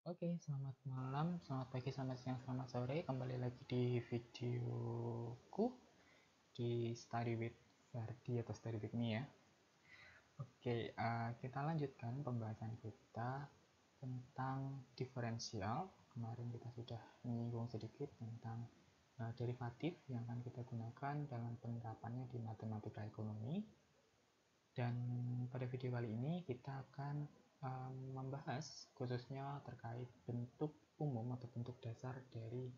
Oke, selamat malam, selamat pagi, selamat siang, selamat sore. Kembali lagi di videoku di Study with Ferdi atau Study with Me ya. Oke, kita lanjutkan pembahasan kita tentang diferensial. Kemarin kita sudah menyinggung sedikit tentang derivatif yang akan kita gunakan dalam penerapannya di matematika ekonomi. Dan pada video kali ini kita akan membahas khususnya terkait bentuk umum atau bentuk dasar dari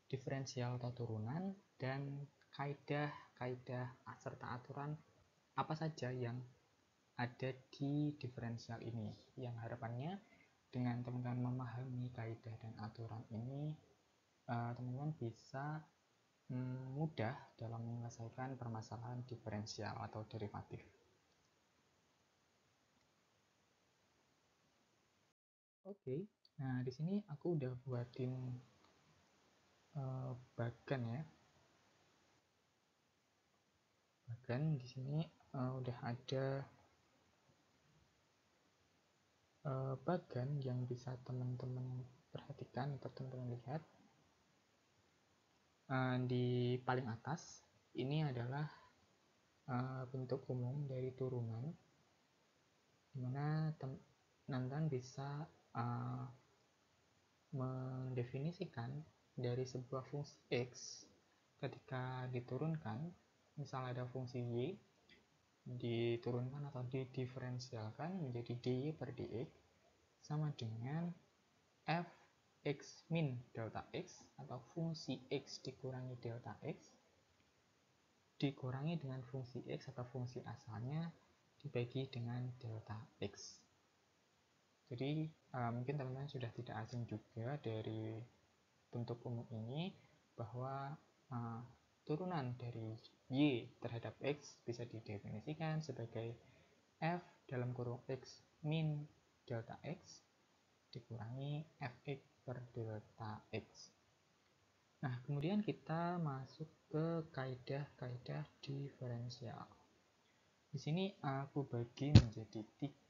diferensial atau turunan dan kaidah-kaidah serta aturan apa saja yang ada di diferensial ini, yang harapannya dengan teman-teman memahami kaidah dan aturan ini teman-teman bisa mudah dalam menyelesaikan permasalahan diferensial atau derivatif. Oke, nah di sini aku udah buatin bagan ya. Bagan di sini udah ada bagan yang bisa teman-teman perhatikan atau teman-teman lihat. Di paling atas ini adalah bentuk umum dari turunan, dimana teman-teman bisa mendefinisikan dari sebuah fungsi x ketika diturunkan. Misal ada fungsi y diturunkan atau didiferensialkan menjadi dy per dx sama dengan f x min delta x atau fungsi x dikurangi delta x dikurangi dengan fungsi x atau fungsi asalnya dibagi dengan delta x. Jadi mungkin teman-teman sudah tidak asing juga dari bentuk umum ini bahwa turunan dari y terhadap x bisa didefinisikan sebagai f dalam kurung x min delta x dikurangi fx per delta x. Nah, kemudian kita masuk ke kaidah-kaidah diferensial. Di sini aku bagi menjadi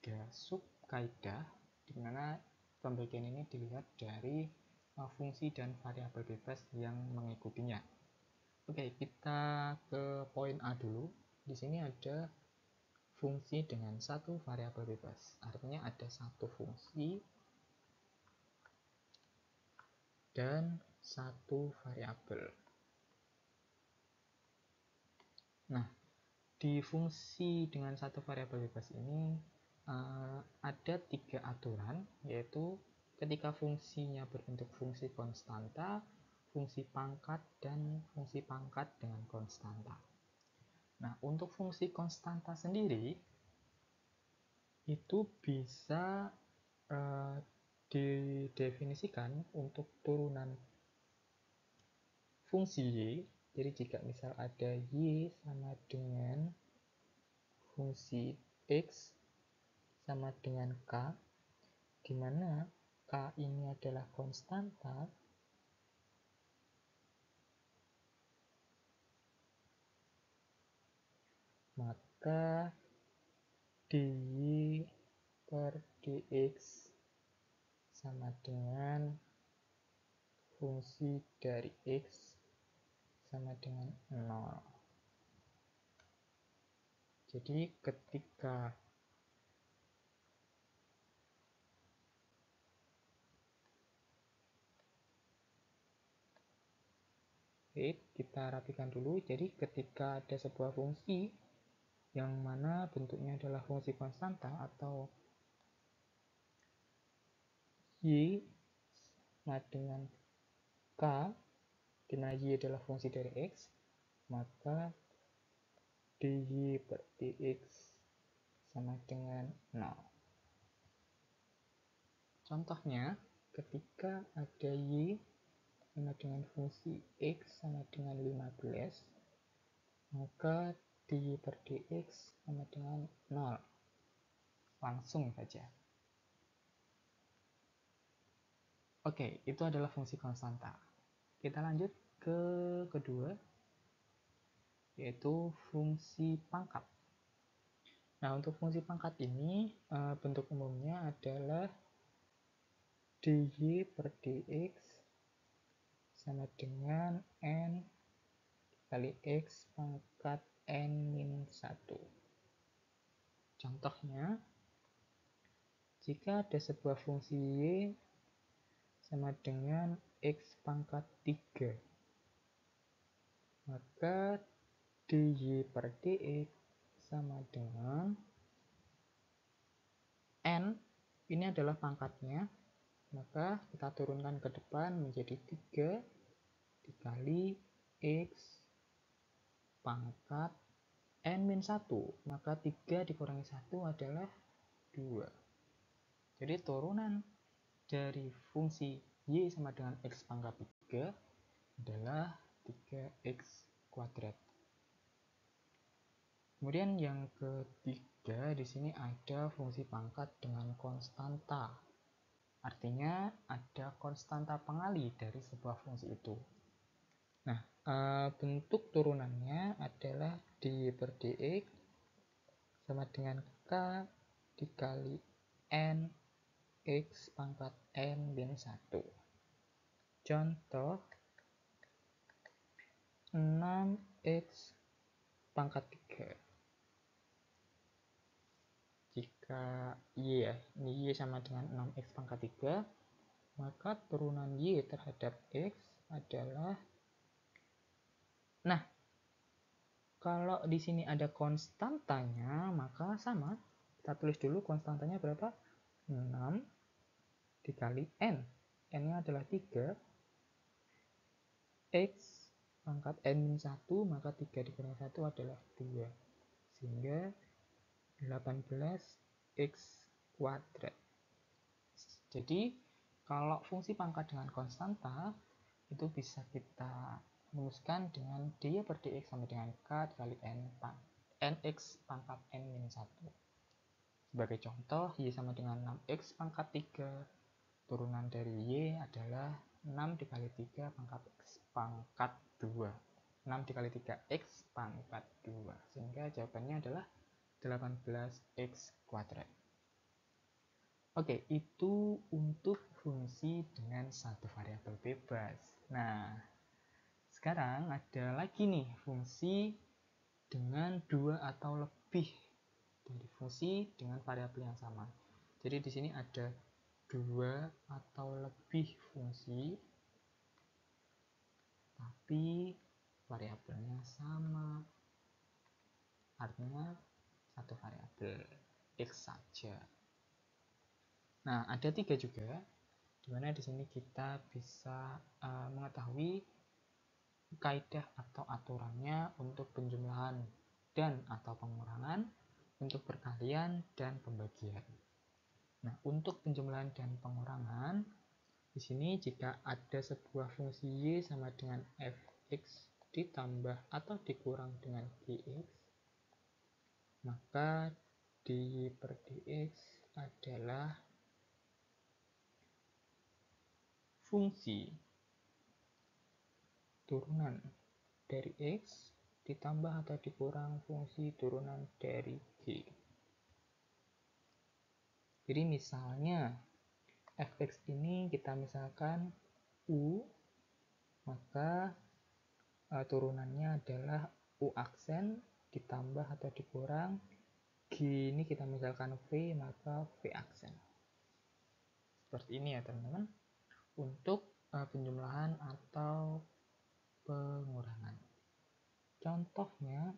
3 sub kaidah, di mana pembagian ini dilihat dari fungsi dan variabel bebas yang mengikutinya. Oke, kita ke poin A dulu. Di sini ada fungsi dengan satu variabel bebas. Artinya ada satu fungsi dan satu variabel. Nah, di fungsi dengan satu variabel bebas ini ada 3 aturan, yaitu ketika fungsinya berbentuk fungsi konstanta, fungsi pangkat, dan fungsi pangkat dengan konstanta. Nah, untuk fungsi konstanta sendiri itu bisa didefinisikan untuk turunan fungsi y. Jadi jika misal ada y sama dengan fungsi x sama dengan k, di mana k ini adalah konstanta, maka dy per dx sama dengan fungsi dari x sama dengan 0. Jadi ketika kita rapikan dulu. Jadi ketika ada sebuah fungsi yang mana bentuknya adalah fungsi konstanta atau y sama dengan k, di mana y adalah fungsi dari x, maka dy per dx sama dengan 0. Contohnya, ketika ada y sama dengan fungsi x sama dengan 15, maka dy per dx sama dengan 0. Langsung saja. Oke, itu adalah fungsi konstanta. Kita lanjut ke kedua, yaitu fungsi pangkat. Nah, untuk fungsi pangkat ini bentuk umumnya adalah dy per dx sama dengan n kali x pangkat n-1. Contohnya, jika ada sebuah fungsi y sama dengan x pangkat 3, maka dy per dx sama dengan n, ini adalah pangkatnya, maka kita turunkan ke depan menjadi 3 dikali x pangkat n-1, maka 3 dikurangi 1 adalah 2. Jadi turunan dari fungsi y sama dengan x pangkat 3 adalah 3x kuadrat. Kemudian yang ketiga, di sini ada fungsi pangkat dengan konstanta. Artinya ada konstanta pengali dari sebuah fungsi itu. Nah, bentuk turunannya adalah dy per dx sama dengan k dikali n x pangkat n-1. Contoh, 6x pangkat 3. Jika y ya, ini y sama dengan 6x pangkat 3, maka turunan y terhadap x adalah, nah, kalau di sini ada konstantanya, maka sama. Kita tulis dulu konstantanya berapa? 6 dikali n. N-nya adalah 3. X pangkat n-1, maka 3 dikurangi 1 adalah 2. Sehingga 18x kuadrat. Jadi, kalau fungsi pangkat dengan konstanta, itu bisa kita rumuskan dengan dy per dx sama dengan k dikali nx pangkat n-1. Sebagai contoh, y sama dengan 6x pangkat 3. Turunan dari y adalah 6 dikali 3 pangkat x pangkat 2. 6 dikali 3x pangkat 2. Sehingga jawabannya adalah 18x kuadrat. Oke, itu untuk fungsi dengan satu variabel bebas. Nah, sekarang ada lagi nih fungsi dengan 2 atau lebih dari fungsi dengan variabel yang sama. Jadi di sini ada 2 atau lebih fungsi, tapi variabelnya sama. Artinya satu variabel x saja. Nah, ada 3 juga, dimana di sini kita bisa mengetahui kaidah atau aturannya untuk penjumlahan dan atau pengurangan, untuk perkalian dan pembagian. Nah, untuk penjumlahan dan pengurangan, di sini jika ada sebuah fungsi y sama dengan fx ditambah atau dikurang dengan gx, maka dy per dx adalah fungsi turunan dari x ditambah atau dikurang fungsi turunan dari g. Jadi misalnya fx ini kita misalkan u, maka turunannya adalah u aksen ditambah atau dikurang g, ini kita misalkan v, maka v aksen. Seperti ini ya teman-teman, untuk penjumlahan atau pengurangan. Contohnya,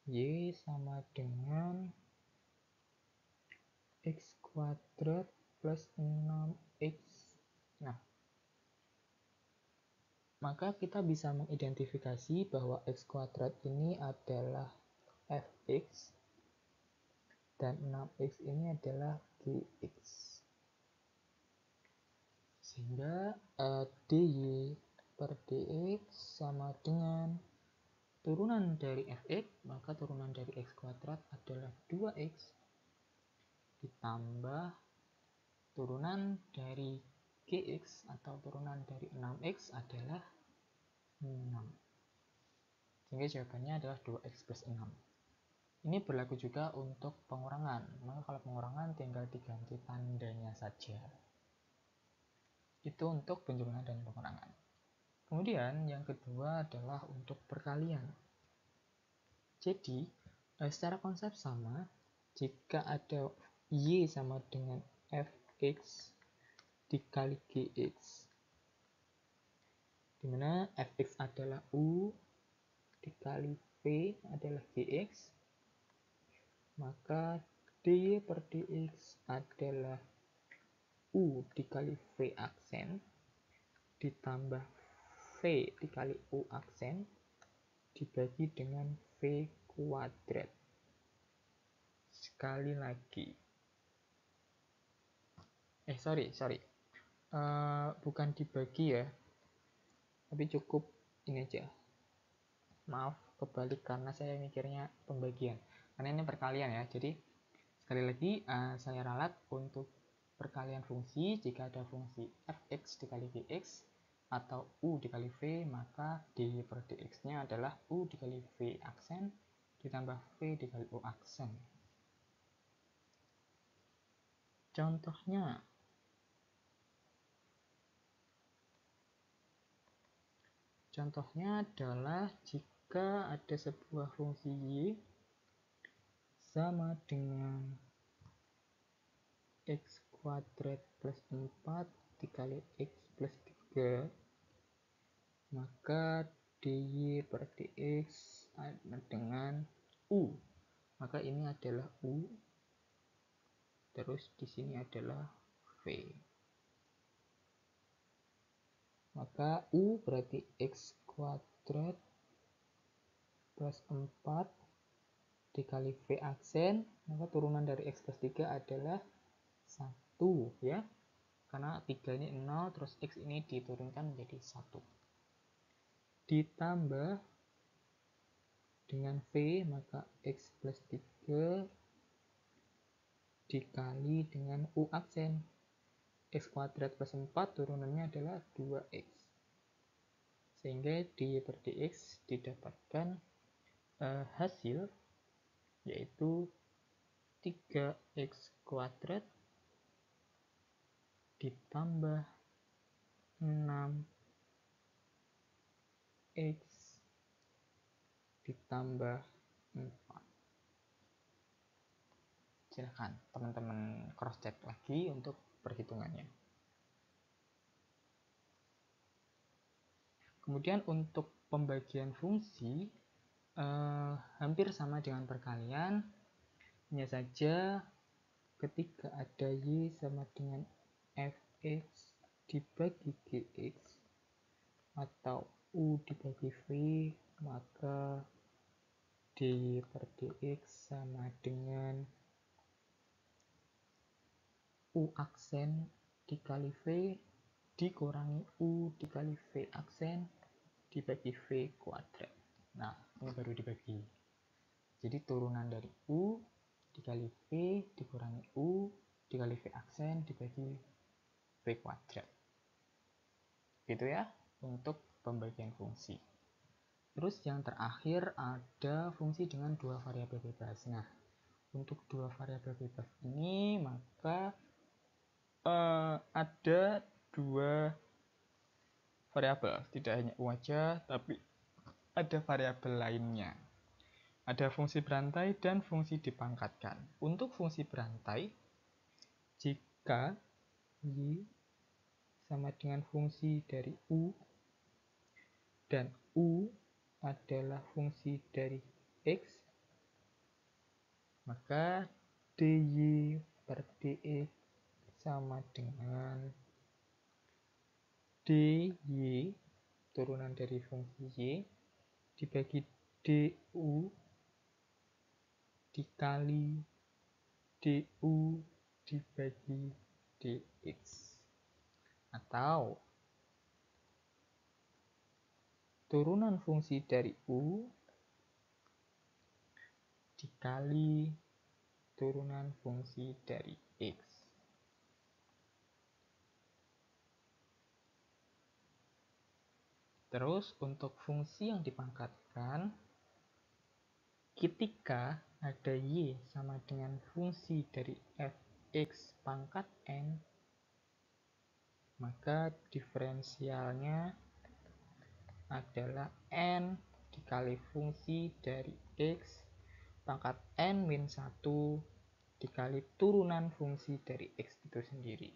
y sama dengan x kuadrat plus 6x. Nah, maka kita bisa mengidentifikasi bahwa x kuadrat ini adalah fx dan 6x ini adalah gx. Sehingga dy per dx sama dengan turunan dari fx, maka turunan dari x kuadrat adalah 2x ditambah turunan dari gx atau turunan dari 6x adalah 6. Sehingga jawabannya adalah 2x plus 6. Ini berlaku juga untuk pengurangan. Maka kalau pengurangan tinggal diganti tandanya saja. Itu untuk penjumlahan dan pengurangan. Kemudian yang kedua adalah untuk perkalian. Jadi secara konsep sama, jika ada Y sama dengan Fx dikali Gx, dimana Fx adalah U dikali V adalah Gx, maka dy per dx adalah U dikali V aksen ditambah V dikali U aksen dibagi dengan V kuadrat. Sekali lagi. Sorry. Bukan dibagi ya. Tapi cukup ini aja. Maaf, kebalik karena saya mikirnya pembagian. Karena ini perkalian ya. Jadi, sekali lagi saya ralat untuk perkalian fungsi. Jika ada fungsi fx dikali gx atau u dikali v, maka dy per dx-nya adalah u dikali v aksen ditambah v dikali u aksen. Contohnya adalah jika ada sebuah fungsi y sama dengan x kuadrat plus 4 dikali x plus 3, maka dy per dx dengan u. Maka ini adalah u, terus di sini adalah v. Maka u berarti x kuadrat plus 4 dikali v aksen, maka turunan dari x plus 3 adalah 1 ya. Karena 3 ini 0, terus x ini diturunkan menjadi 1. Ditambah dengan v, maka x plus 3 dikali dengan u aksen. X kuadrat plus 4 turunannya adalah 2x. Sehingga dy per dx didapatkan hasil yaitu 3x kuadrat ditambah 6x ditambah 4. Silakan teman-teman cross check lagi untuk perhitungannya. Kemudian untuk pembagian fungsi hampir sama dengan perkalian, hanya saja ketika ada y sama dengan fx dibagi gx atau u dibagi v, maka dy per dx sama dengan u aksen dikali v dikurangi u dikali v aksen dibagi v kuadrat. Nah, ini baru dibagi. Jadi turunan dari u dikali v dikurangi u dikali v aksen dibagi v kuadrat. Gitu ya untuk pembagian fungsi. Terus yang terakhir ada fungsi dengan dua variabel bebas. Nah, untuk dua variabel bebas ini maka ada dua variabel, tidak hanya u aja, tapi ada variabel lainnya. Ada fungsi berantai dan fungsi dipangkatkan. Untuk fungsi berantai, jika y sama dengan fungsi dari u dan u adalah fungsi dari x, maka dy per dx sama dengan dy turunan dari fungsi y dibagi du dikali du dibagi dx, atau turunan fungsi dari u dikali turunan fungsi dari x. Terus untuk fungsi yang dipangkatkan, ketika ada Y sama dengan fungsi dari fx pangkat N, maka diferensialnya adalah N dikali fungsi dari X pangkat N min 1 dikali turunan fungsi dari X itu sendiri.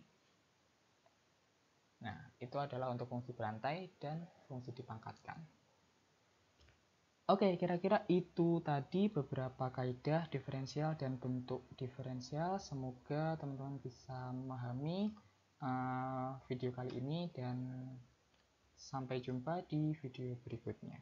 Nah, itu adalah untuk fungsi berantai dan fungsi dipangkatkan. Oke, kira-kira itu tadi beberapa kaidah diferensial dan bentuk diferensial. Semoga teman-teman bisa memahami video kali ini dan sampai jumpa di video berikutnya.